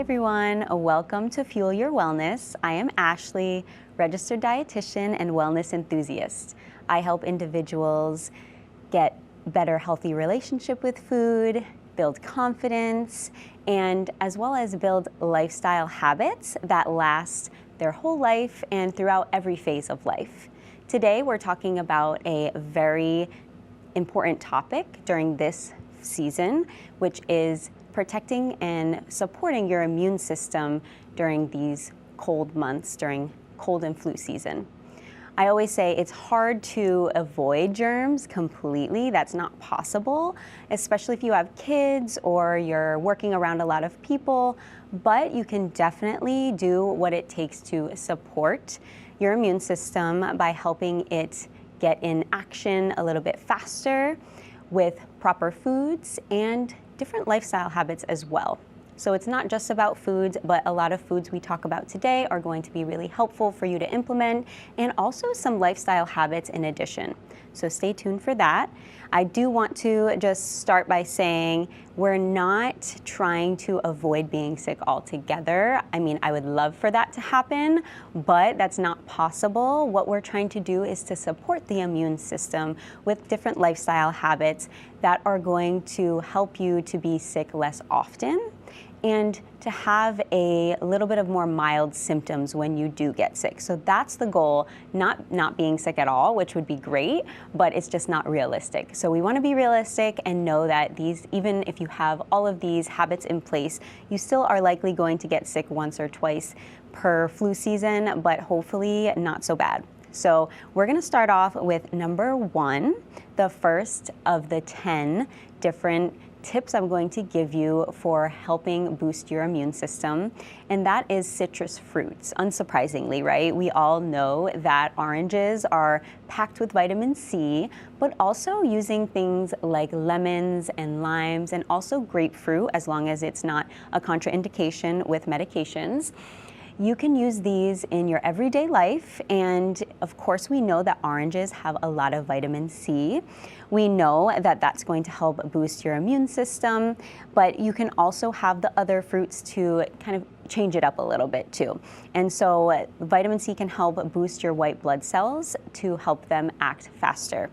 everyone, welcome to Fuel Your Wellness. I am Ashley, registered dietitian and wellness enthusiast. I help individuals get better healthy relationship with food, build confidence, and as well as build lifestyle habits that last their whole life and throughout every phase of life. Today we're talking about a very important topic during this season, which is protecting and supporting your immune system during these cold months, during cold and flu season. I always say it's hard to avoid germs completely. That's not possible, especially if you have kids or you're working around a lot of people, but you can definitely do what it takes to support your immune system by helping it get in action a little bit faster with proper foods and different lifestyle habits as well. So it's not just about foods, but a lot of foods we talk about today are going to be really helpful for you to implement, and also some lifestyle habits in addition. So stay tuned for that. I do want to just start by saying we're not trying to avoid being sick altogether. I mean, I would love for that to happen, but that's not possible. What we're trying to do is to support the immune system with different lifestyle habits that are going to help you to be sick less often and to have a little bit of more mild symptoms when you do get sick. So that's the goal, not being sick at all, which would be great, but it's just not realistic. So we want to be realistic and know that these, even if you have all of these habits in place, you still are likely going to get sick once or twice per flu season, but hopefully not so bad. So we're going to start off with number 1, the first of the 10 different tips I'm going to give you for helping boost your immune system, and that is citrus fruits. Unsurprisingly, right? We all know that oranges are packed with vitamin C, but also using things like lemons and limes and also grapefruit, as long as it's not a contraindication with medications. You can use these in your everyday life, and of course we know that oranges have a lot of vitamin C. We know that that's going to help boost your immune system, but you can also have the other fruits to kind of change it up a little bit too. And so vitamin C can help boost your white blood cells to help them act faster.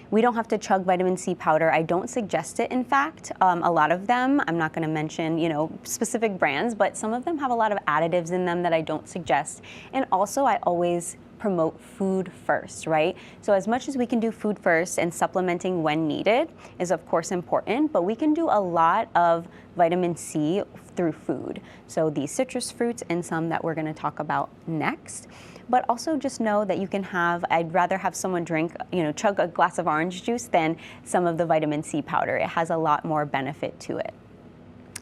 We don't have to chug vitamin C powder. I don't suggest it, in fact. A lot of them, I'm not gonna mention, specific brands, but some of them have a lot of additives in them that I don't suggest. And also, I always promote food first, right? So as much as we can do food first, and supplementing when needed is of course important, but we can do a lot of vitamin C through food. So these citrus fruits and some that we're gonna talk about next. But also just know that you can I'd rather have someone chug a glass of orange juice than some of the vitamin C powder. It has a lot more benefit to it.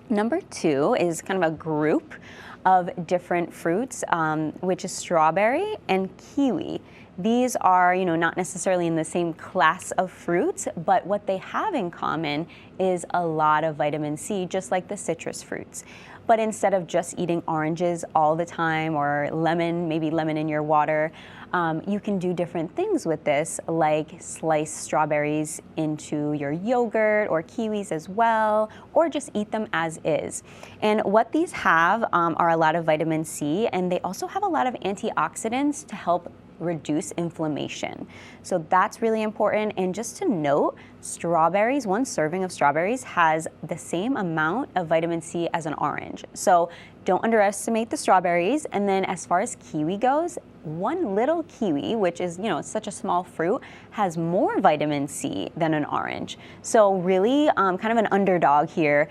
Number 2 is kind of a group of different fruits, which is strawberry and kiwi. These are, not necessarily in the same class of fruits, but what they have in common is a lot of vitamin C, just like the citrus fruits. But instead of just eating oranges all the time or maybe lemon in your water, you can do different things with this, like slice strawberries into your yogurt or kiwis as well, or just eat them as is. And what these have are a lot of vitamin C, and they also have a lot of antioxidants to help reduce inflammation. So that's really important. And just to note, strawberries, 1 serving of strawberries has the same amount of vitamin C as an orange. So don't underestimate the strawberries. And then as far as kiwi goes, 1 little kiwi, which is, such a small fruit, has more vitamin C than an orange. So really kind of an underdog here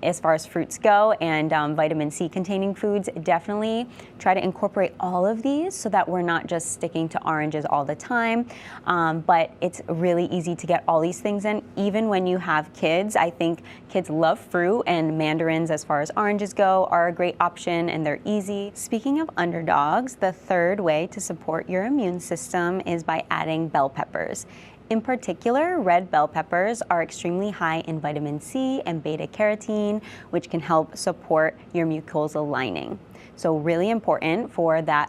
as far as fruits go, and vitamin C containing foods. Definitely try to incorporate all of these so that we're not just sticking to oranges all the time. But it's really easy to get all these things in, even when you have kids. I think kids love fruit, and mandarins, as far as oranges go, are a great option, and they're easy. Speaking of underdogs, the third way to support your immune system is by adding bell peppers. In particular, red bell peppers are extremely high in vitamin C and beta carotene, which can help support your mucosal lining. So really important for that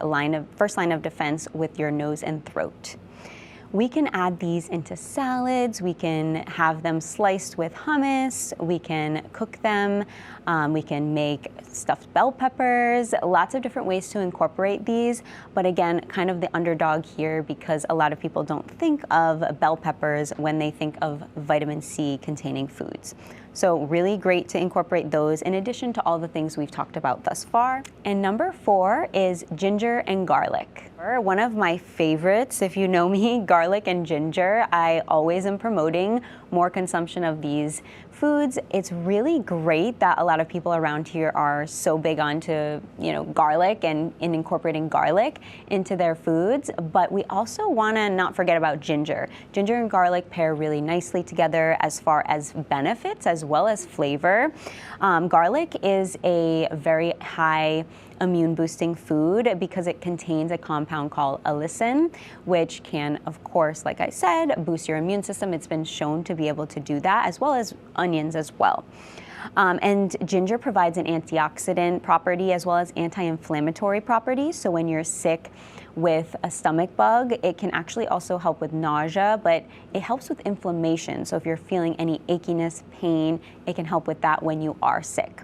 first line of defense with your nose and throat. We can add these into salads, we can have them sliced with hummus, we can cook them, we can make stuffed bell peppers, lots of different ways to incorporate these, but again, kind of the underdog here because a lot of people don't think of bell peppers when they think of vitamin C containing foods. So really great to incorporate those in addition to all the things we've talked about thus far. And number 4 is ginger and garlic. One of my favorites, if you know me, garlic and ginger. I always am promoting more consumption of these foods. It's really great that a lot of people around here are so big onto, garlic and incorporating garlic into their foods, but we also want to not forget about ginger. Ginger and garlic pair really nicely together as far as benefits as well as flavor. Garlic is a very high immune boosting food because it contains a compound called allicin, which can, of course, like I said, boost your immune system. It's been shown to be able to do that, as well as onions as well. And ginger provides an antioxidant property as well as anti-inflammatory properties. So when you're sick with a stomach bug, it can actually also help with nausea, but it helps with inflammation. So if you're feeling any achiness, pain, it can help with that when you are sick.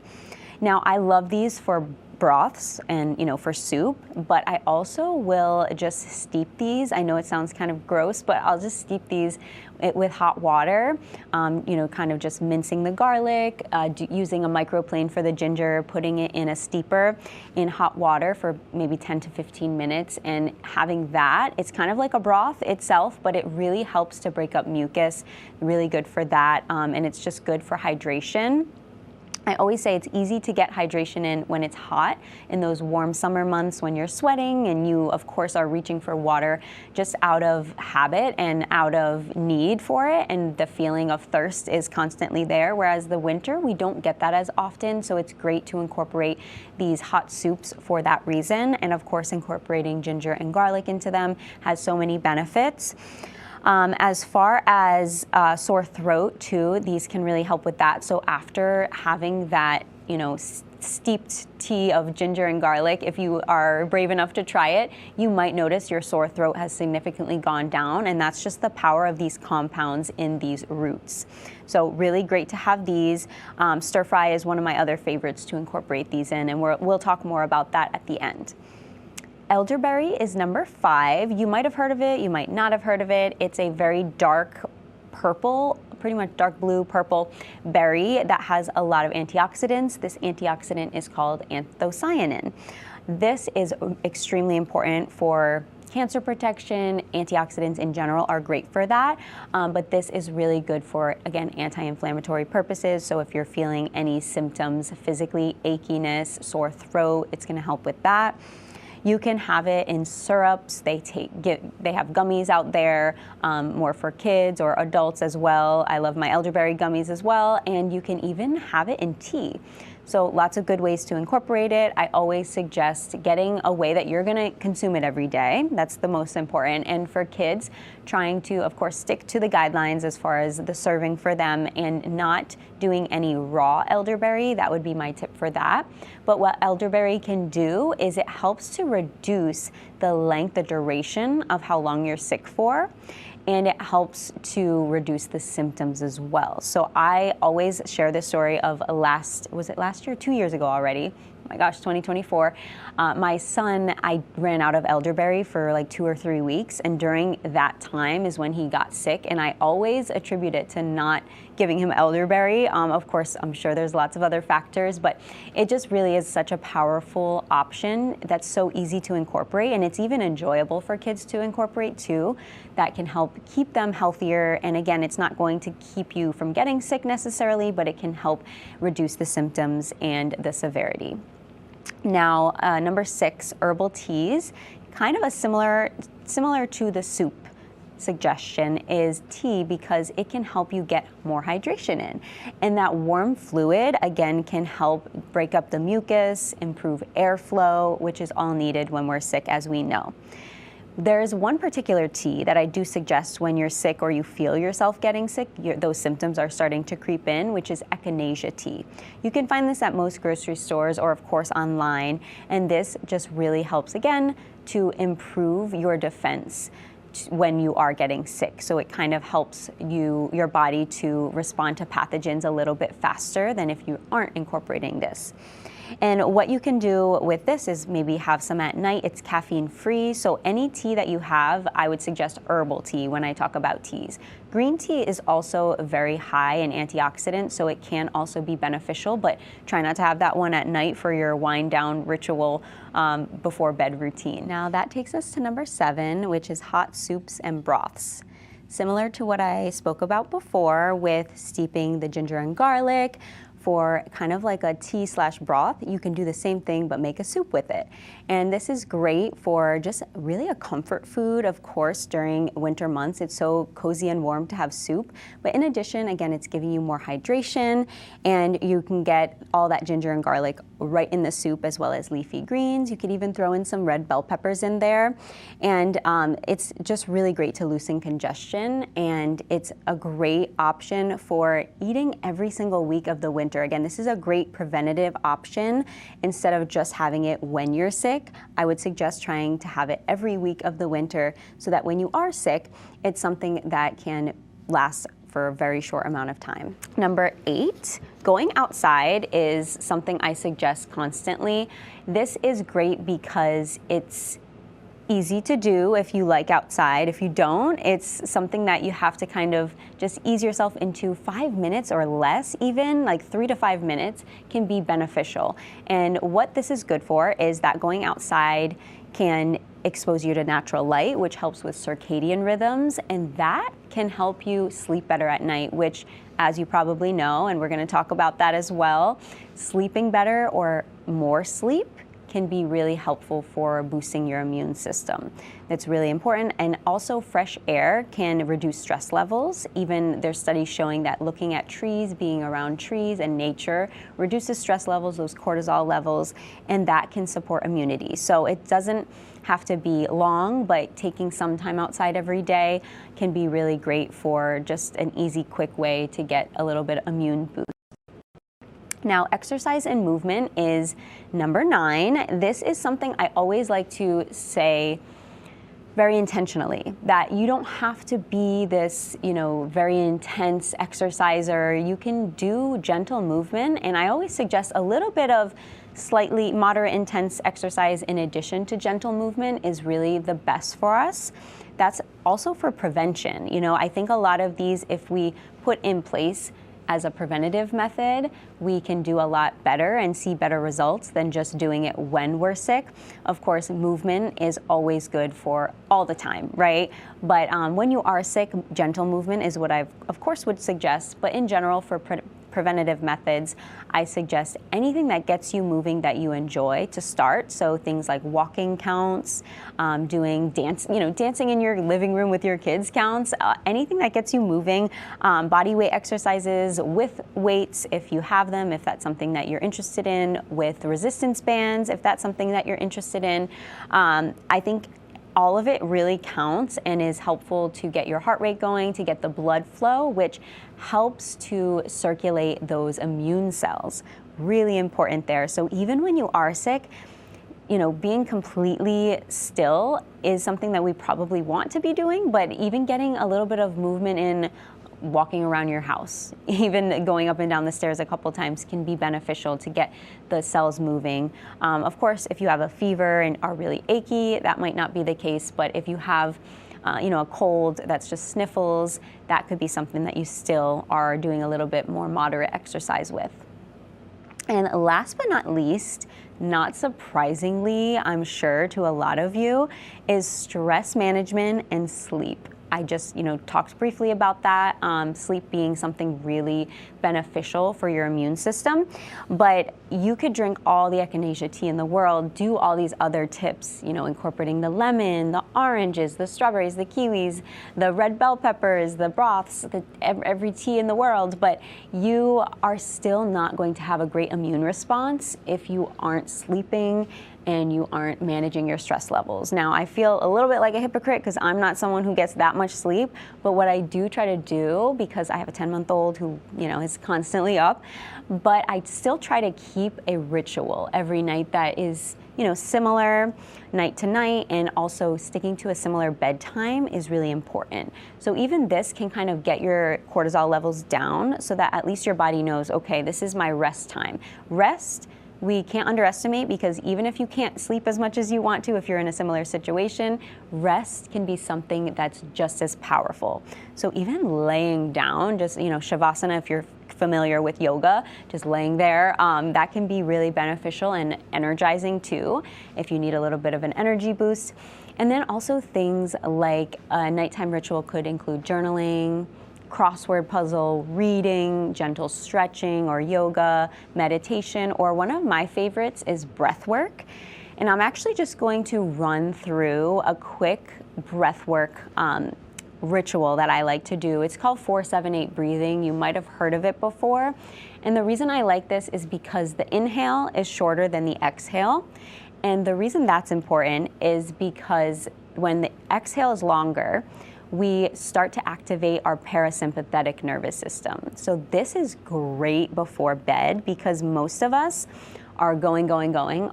Now, I love these for broths and for soup, but I also will just steep these. I know it sounds kind of gross, but I'll just steep these with hot water, kind of just mincing the garlic, using a microplane for the ginger, putting it in a steeper in hot water for maybe 10 to 15 minutes and having that. It's kind of like a broth itself, but it really helps to break up mucus, really good for that, and it's just good for hydration. I always say it's easy to get hydration in when it's hot in those warm summer months when you're sweating and you, of course, are reaching for water just out of habit and out of need for it, and the feeling of thirst is constantly there, whereas the winter, we don't get that as often, so it's great to incorporate these hot soups for that reason, and of course, incorporating ginger and garlic into them has so many benefits. As far as sore throat too, these can really help with that. So after having that, steeped tea of ginger and garlic, if you are brave enough to try it, you might notice your sore throat has significantly gone down, and that's just the power of these compounds in these roots. So really great to have these. Stir fry is one of my other favorites to incorporate these in, and we'll talk more about that at the end. Elderberry is number 5. You might have heard of it, you might not have heard of it. It's a very dark purple, pretty much dark blue, purple berry that has a lot of antioxidants. This antioxidant is called anthocyanin. This is extremely important for cancer protection. Antioxidants in general are great for that, but this is really good for, again, anti-inflammatory purposes. So if you're feeling any symptoms physically, achiness, sore throat, it's going to help with that. You can have it in syrups. They have gummies out there, more for kids or adults as well. I love my elderberry gummies as well, and you can even have it in tea. So lots of good ways to incorporate it. I always suggest getting a way that you're gonna consume it every day. That's the most important. And for kids, trying to, of course, stick to the guidelines as far as the serving for them and not doing any raw elderberry. That would be my tip for that. But what elderberry can do is it helps to reduce the length, the duration of how long you're sick for. And it helps to reduce the symptoms as well. So I always share this story of was it last year? 2 years ago already. Oh my gosh, 2024. My son, I ran out of elderberry for like 2 or 3 weeks, and during that time is when he got sick, and I always attribute it to not giving him elderberry. Of course, I'm sure there's lots of other factors, but it just really is such a powerful option that's so easy to incorporate, and it's even enjoyable for kids to incorporate too. That can help keep them healthier, and again, it's not going to keep you from getting sick necessarily, but it can help reduce the symptoms and the severity. Now, number 6, herbal teas, kind of a similar to the soup suggestion is tea, because it can help you get more hydration in. And that warm fluid, again, can help break up the mucus, improve airflow, which is all needed when we're sick, as we know. There's one particular tea that I do suggest when you're sick or you feel yourself getting sick, those symptoms are starting to creep in, which is echinacea tea. You can find this at most grocery stores or, of course, online. And this just really helps, again, to improve your defense. when you are getting sick. So it kind of helps your body to respond to pathogens a little bit faster than if you aren't incorporating this. And what you can do with this is maybe have some at night. It's caffeine free, so any tea that you have, I would suggest herbal tea when I talk about teas. Green tea is also very high in antioxidants, so it can also be beneficial, but try not to have that one at night for your wind down ritual before bed routine. Now that takes us to number 7, which is hot soups and broths. Similar to what I spoke about before with steeping the ginger and garlic, for kind of like a tea/broth, you can do the same thing but make a soup with it. And this is great for just really a comfort food, of course, during winter months. It's so cozy and warm to have soup. But in addition, again, it's giving you more hydration, and you can get all that ginger and garlic right in the soup, as well as leafy greens. You could even throw in some red bell peppers in there. And it's just really great to loosen congestion, and it's a great option for eating every single week of the winter. Again, this is a great preventative option. Instead of just having it when you're sick, I would suggest trying to have it every week of the winter so that when you are sick, it's something that can last for a very short amount of time. Number 8, going outside is something I suggest constantly. This is great because it's easy to do if you like outside. If you don't, it's something that you have to kind of just ease yourself into. 5 minutes or less, even like 3 to 5 minutes, can be beneficial. And what this is good for is that going outside can expose you to natural light, which helps with circadian rhythms, and that can help you sleep better at night, which, as you probably know, and we're going to talk about that as well, sleeping better or more sleep can be really helpful for boosting your immune system. That's really important. And also fresh air can reduce stress levels. Even there's studies showing that looking at trees, being around trees and nature reduces stress levels, those cortisol levels, and that can support immunity. So it doesn't have to be long, but taking some time outside every day can be really great for just an easy, quick way to get a little bit of immune boost. Now, exercise and movement is number 9. This is something I always like to say very intentionally, that you don't have to be this, very intense exerciser. You can do gentle movement, and I always suggest a little bit of slightly moderate intense exercise in addition to gentle movement is really the best for us. That's also for prevention. I think a lot of these, if we put in place as a preventative method, we can do a lot better and see better results than just doing it when we're sick. Of course, movement is always good for all the time, right? But when you are sick, gentle movement is what I, of course, would suggest. But in general, for preventative methods, I suggest anything that gets you moving that you enjoy to start. So things like walking counts, doing dancing in your living room with your kids counts, anything that gets you moving, body weight exercises with weights if you have them, if that's something that you're interested in, with resistance bands, if that's something that you're interested in. I think all of it really counts and is helpful to get your heart rate going, to get the blood flow, which helps to circulate those immune cells. Really important there. So even when you are sick, being completely still is something that we probably want to be doing, but even getting a little bit of movement in, walking around your house, even going up and down the stairs a couple times, can be beneficial to get the cells moving. Of course, if you have a fever and are really achy, that might not be the case, but if you have a cold that's just sniffles, that could be something that you still are doing a little bit more moderate exercise with. And last but not least, not surprisingly, I'm sure to a lot of you, is stress management and sleep. I just, talked briefly about that, sleep being something really beneficial for your immune system. But you could drink all the echinacea tea in the world, do all these other tips, incorporating the lemon, the oranges, the strawberries, the kiwis, the red bell peppers, the broths, every tea in the world, but you are still not going to have a great immune response if you aren't sleeping and you aren't managing your stress levels. Now, I feel a little bit like a hypocrite because I'm not someone who gets that much sleep, but what I do try to do, because I have a 10-month-old who, is constantly up, but I still try to keep a ritual every night that is similar night to night, and also sticking to a similar bedtime is really important. So even this can kind of get your cortisol levels down so that at least your body knows, okay, this is my rest time. Rest, we can't underestimate, because even if you can't sleep as much as you want to, if you're in a similar situation, rest can be something that's just as powerful. So even laying down, just, Shavasana, if you're familiar with yoga, just laying there, that can be really beneficial and energizing too, if you need a little bit of an energy boost. And then also things like a nighttime ritual could include journaling, crossword puzzle, reading, gentle stretching or yoga, meditation, or one of my favorites is breath work. And I'm actually just going to run through a quick breath work ritual that I like to do. It's called 4-7-8 breathing. You might have heard of it before. And the reason I like this is because the inhale is shorter than the exhale. And the reason that's important is because when the exhale is longer, we start to activate our parasympathetic nervous system. So this is great before bed, because most of us are going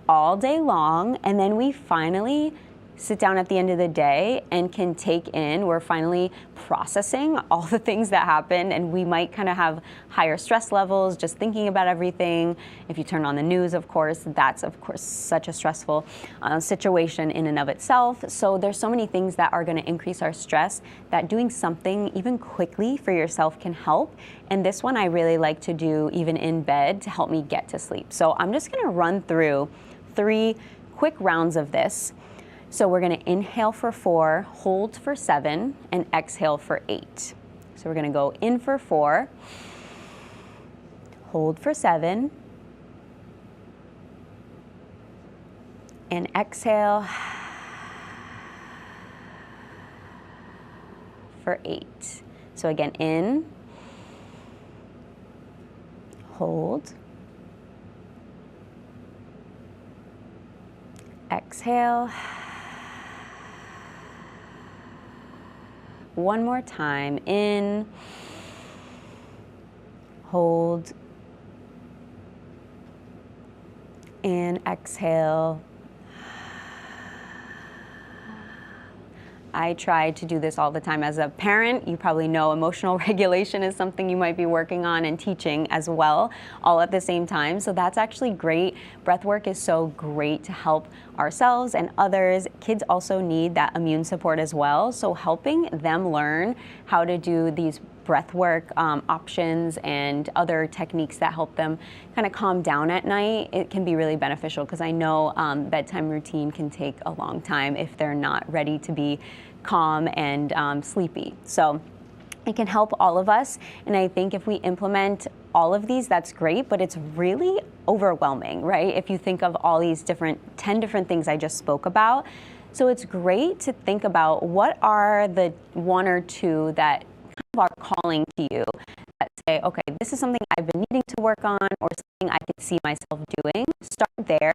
all day long, and then we finally sit down at the end of the day and can take in, we're finally processing all the things that happened, and we might kind of have higher stress levels just thinking about everything. If you turn on the news, of course, that's of course such a stressful situation in and of itself. So there's so many things that are going to increase our stress that doing something even quickly for yourself can help. And this one I really like to do even in bed to help me get to sleep. So I'm just going to run through 3 quick rounds of this. So we're going to inhale for 4, hold for 7, and exhale for 8. So we're going to go in for 4, hold for 7, and exhale for 8. So again, in, hold, exhale. One more time, in, hold, and exhale. I try to do this all the time as a parent. You probably know emotional regulation is something you might be working on and teaching as well, all at the same time. So that's actually great. Breath work is so great to help ourselves and others. Kids also need that immune support as well. So helping them learn how to do these breath work options and other techniques that help them kind of calm down at night, it can be really beneficial, because I know bedtime routine can take a long time if they're not ready to be calm and sleepy. So it can help all of us, and I think if we implement all of these, that's great, but it's really overwhelming, right? If you think of all these 10 different things I just spoke about. So it's great to think about what are the 1 or 2 that are calling to you, that say, okay, this is something I've been needing to work on, or something I could see myself doing. Start there,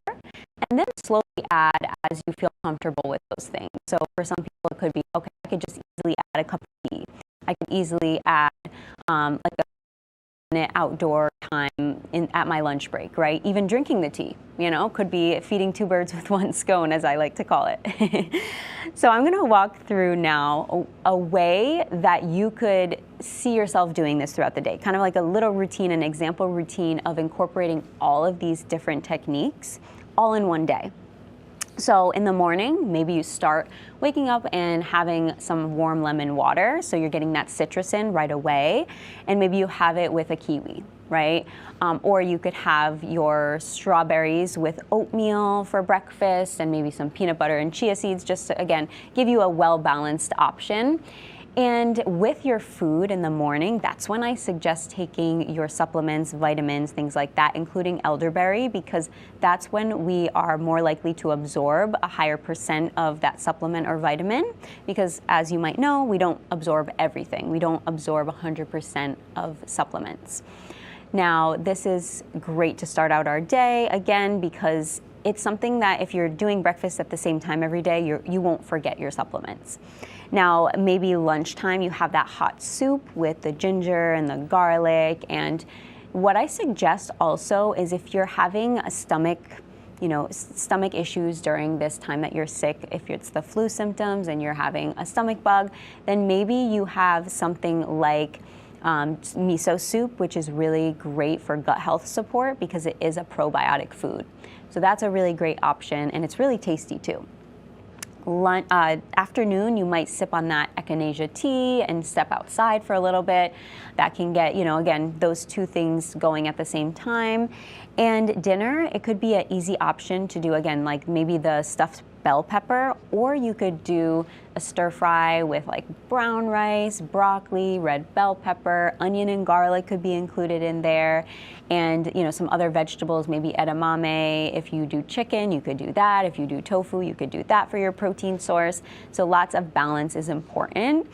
and then slowly add as you feel comfortable with those things. So for some people, it could be, okay, I could just easily add a cup of tea. I could easily add like a minute outdoor time at my lunch break, right? Even drinking the tea, could be feeding 2 birds with 1 scone, as I like to call it. So I'm going to walk through now a way that you could see yourself doing this throughout the day, kind of like a little routine, an example routine of incorporating all of these different techniques all in one day. So in the morning, maybe you start waking up and having some warm lemon water, so you're getting that citrus in right away, and maybe you have it with a kiwi, right? Or you could have your strawberries with oatmeal for breakfast, and maybe some peanut butter and chia seeds, just to, again, give you a well-balanced option. And with your food in the morning, that's when I suggest taking your supplements, vitamins, things like that, including elderberry, because that's when we are more likely to absorb a higher % of that supplement or vitamin. Because as you might know, we don't absorb everything. We don't absorb 100% of supplements. Now, this is great to start out our day, again, because it's something that if you're doing breakfast at the same time every day, you won't forget your supplements. Now, maybe lunchtime, you have that hot soup with the ginger and the garlic. And what I suggest also is if you're having a stomach stomach issues during this time that you're sick. If it's the flu symptoms and you're having a stomach bug, then maybe you have something like miso soup, which is really great for gut health support because it is a probiotic food. So that's a really great option, and it's really tasty too. Afternoon, you might sip on that echinacea tea and step outside for a little bit. That can get, again, those two things going at the same time. And dinner, it could be an easy option to do, again, like maybe the stuffed bell pepper, or you could do a stir fry with like brown rice, broccoli, red bell pepper, onion and garlic could be included in there, and some other vegetables, maybe edamame. If you do chicken, you could do that. If you do tofu, you could do that for your protein source. So lots of balance is important.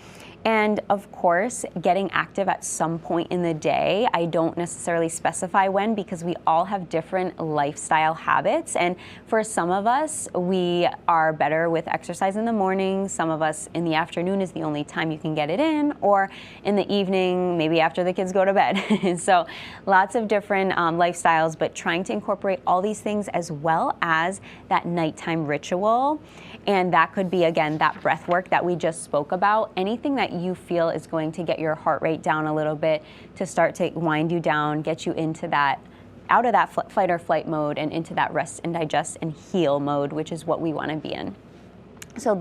And of course, getting active at some point in the day. I don't necessarily specify when because we all have different lifestyle habits. And for some of us, we are better with exercise in the morning. Some of us in the afternoon is the only time you can get it in, or in the evening, maybe after the kids go to bed. So lots of different lifestyles, but trying to incorporate all these things as well as that nighttime ritual. And that could be, again, that breath work that we just spoke about. Anything that you feel is going to get your heart rate down a little bit, to start to wind you down, get you into that, out of that fight or flight mode and into that rest and digest and heal mode, which is what we want to be in. So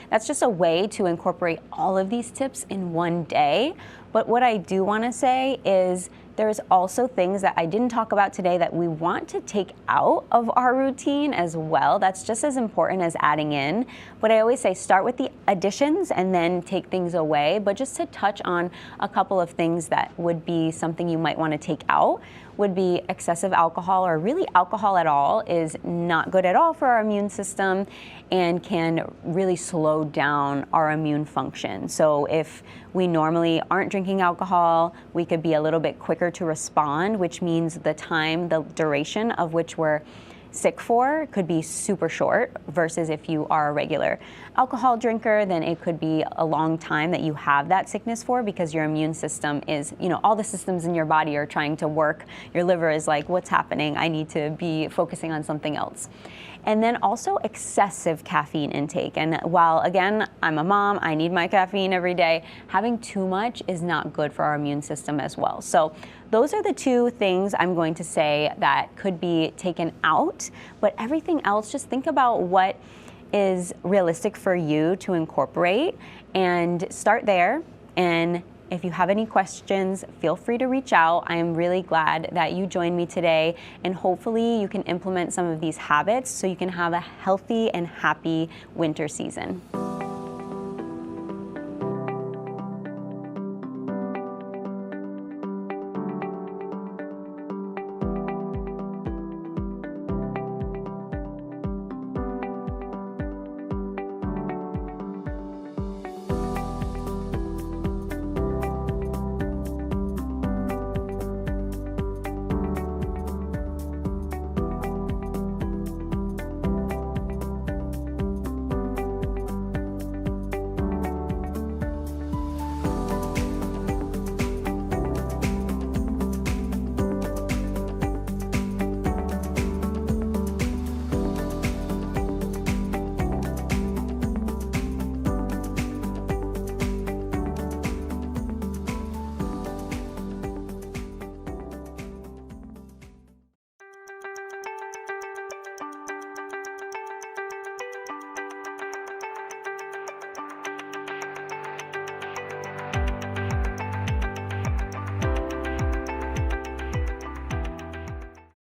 that's just a way to incorporate all of these tips in one day. But what I do want to say is there's also things that I didn't talk about today that we want to take out of our routine as well. That's just as important as adding in. But I always say start with the additions and then take things away. But just to touch on a couple of things that would be something you might want to take out would be excessive alcohol, or really alcohol at all is not good at all for our immune system and can really slow down our immune function. So if we normally aren't drinking alcohol, we could be a little bit quicker to respond, which means the duration of which we're sick for could be super short, versus if you are a regular alcohol drinker, then it could be a long time that you have that sickness for, because your immune system is, all the systems in your body are trying to work. Your liver is like, what's happening? I need to be focusing on something else. And then also excessive caffeine intake. And while, again, I'm a mom, I need my caffeine every day, having too much is not good for our immune system as well. So those are the two things I'm going to say that could be taken out. But everything else, just think about what is realistic for you to incorporate and start there. And if you have any questions, feel free to reach out. I am really glad that you joined me today, and hopefully you can implement some of these habits so you can have a healthy and happy winter season.